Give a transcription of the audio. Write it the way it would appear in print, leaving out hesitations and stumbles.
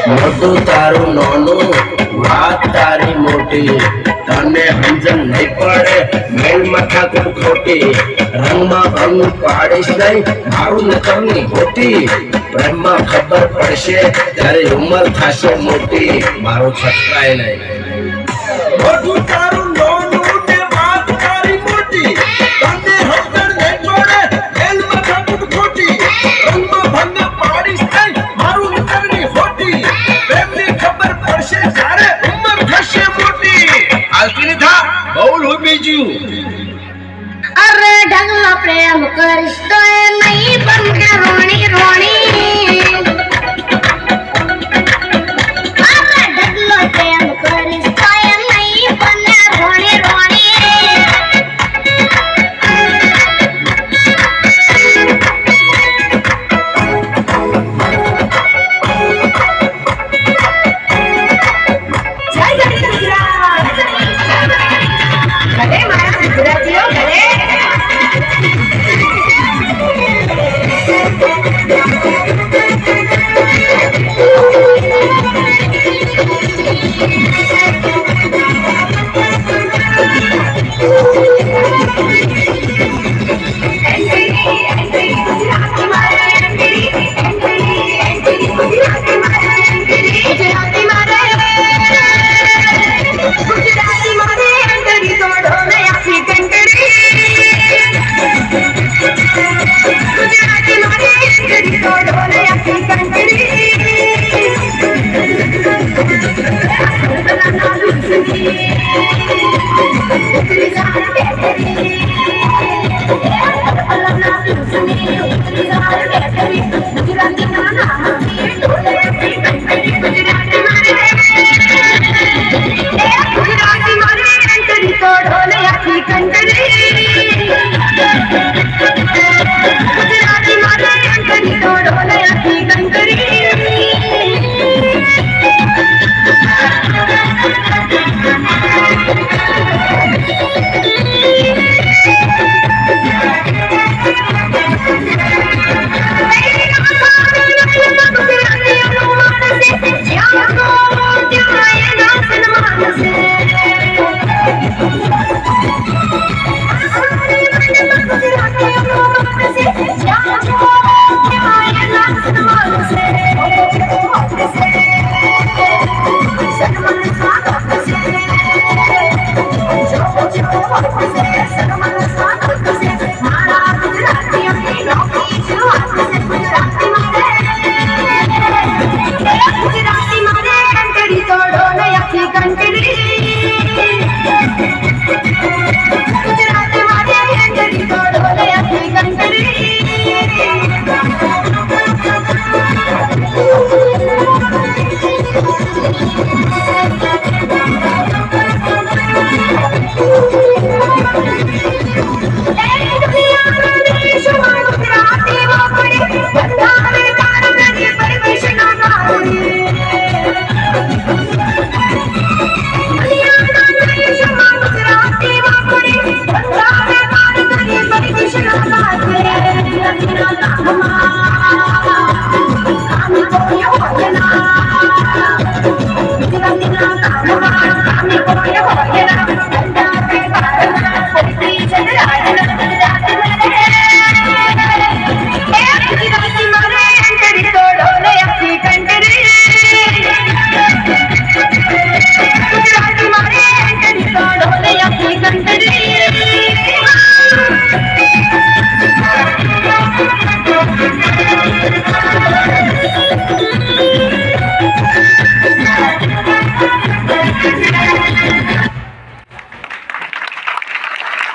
મોટું તારું નાનું વાત તારી મોટી તને સમજણ નહીં પડે મેલ માથા ખોટી રંગમાં ભંગ પાડીશ નહીં મારું નકરની ખોટી પ્રેમમાં ખબર પડશે ત્યારે ઉંમર થશે મોટી મારો છટકાય નહીં મોટું તારું નાનું ને વાત તારી મોટી તને સમજણ નહીં પડે મેલ માથા ખોટી રંગમાં ભંગ પાડીશ નહીં મારું નકરની ખોટી પ્રેમની ખબર પડશે ત્યારે ઉંમર થશે મોટી આલતીની થા બહુ લોભી જીવ અરે ઢગલો પ્રેમ કરીશ તો નહીં બને રોણી રોણી અરે ઢગલો પ્રેમ કરીશ તો નહીં બને રોણી રોણી